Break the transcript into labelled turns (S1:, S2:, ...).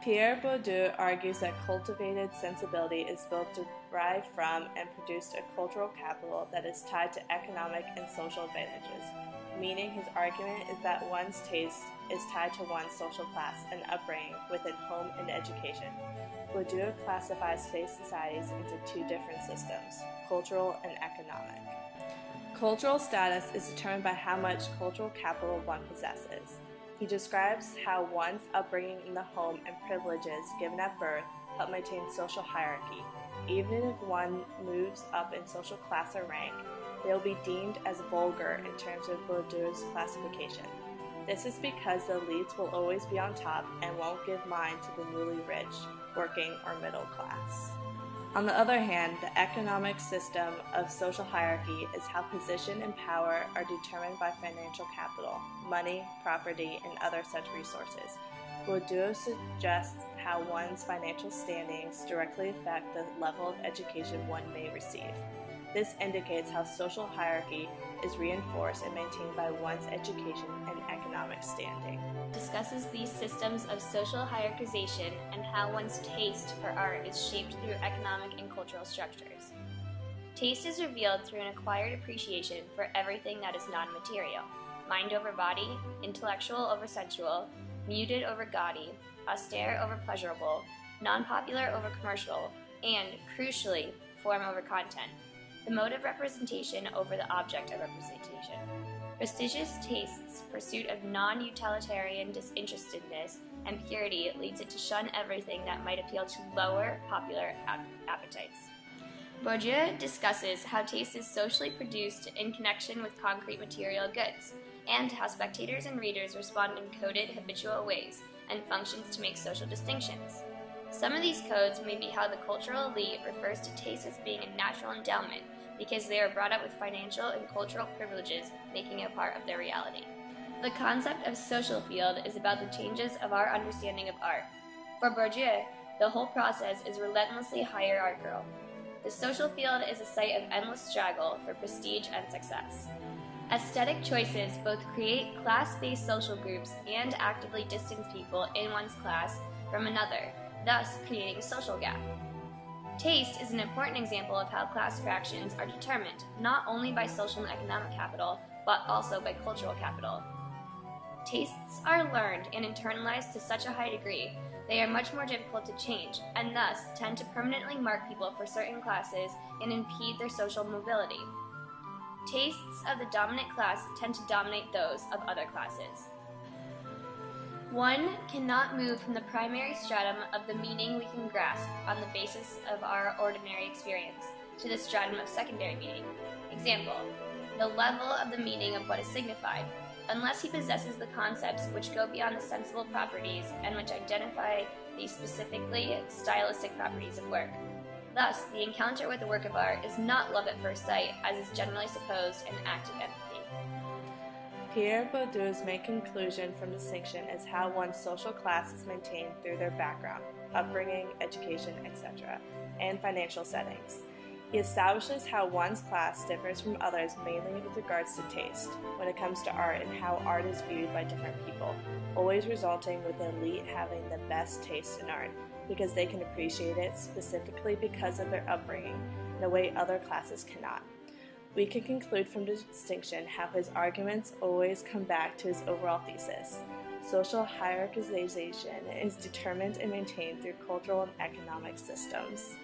S1: Pierre Bourdieu argues that cultivated sensibility is both derived from and produced a cultural capital that is tied to economic and social advantages, meaning his argument is that one's taste is tied to one's social class and upbringing within home and education. Bourdieu classifies faith societies into two different systems, cultural and economic. Cultural status is determined by how much cultural capital one possesses. He describes how one's upbringing in the home and privileges given at birth help maintain social hierarchy. Even if one moves up in social class or rank, they will be deemed as vulgar in terms of Bourdieu's classification. This is because the elites will always be on top and won't give mind to the newly rich, working, or middle class. On the other hand, the economic system of social hierarchy is how position and power are determined by financial capital, money, property, and other such resources. Bourdieu suggests how one's financial standings directly affect the level of education one may receive. This indicates how social hierarchy is reinforced and maintained by one's education and economic standing.
S2: Discusses these systems of social hierarchization and how one's taste for art is shaped through economic and cultural structures. Taste is revealed through an acquired appreciation for everything that is non-material, mind over body, intellectual over sensual, muted over gaudy, austere over pleasurable, non-popular over commercial, and, crucially, form over content. The mode of representation over the object of representation. Prestigious taste's pursuit of non-utilitarian disinterestedness and purity leads it to shun everything that might appeal to lower popular appetites. Bourdieu discusses how taste is socially produced in connection with concrete material goods, and how spectators and readers respond in coded, habitual ways, and functions to make social distinctions. Some of these codes may be how the cultural elite refers to taste as being a natural endowment, because they are brought up with financial and cultural privileges making it a part of their reality. The concept of social field is about the changes of our understanding of art. For Bourdieu, the whole process is relentlessly hierarchical. The social field is a site of endless struggle for prestige and success. Aesthetic choices both create class-based social groups and actively distance people in one's class from another, thus creating a social gap. Taste is an important example of how class fractions are determined not only by social and economic capital, but also by cultural capital. Tastes are learned and internalized to such a high degree, they are much more difficult to change, and thus tend to permanently mark people for certain classes and impede their social mobility. Tastes of the dominant class tend to dominate those of other classes. One cannot move from the primary stratum of the meaning we can grasp on the basis of our ordinary experience to the stratum of secondary meaning. Example, the level of the meaning of what is signified, unless he possesses the concepts which go beyond the sensible properties and which identify the specifically stylistic properties of work. Thus, the encounter with a work of art is not love at first sight, as is generally supposed in active empathy.
S1: Pierre Bourdieu's main conclusion from distinction is how one's social class is maintained through their background, upbringing, education, etc., and financial settings. He establishes how one's class differs from others mainly with regards to taste, when it comes to art and how art is viewed by different people, always resulting with the elite having the best taste in art, because they can appreciate it specifically because of their upbringing, in a way other classes cannot. We can conclude from the distinction how his arguments always come back to his overall thesis. Social hierarchization is determined and maintained through cultural and economic systems.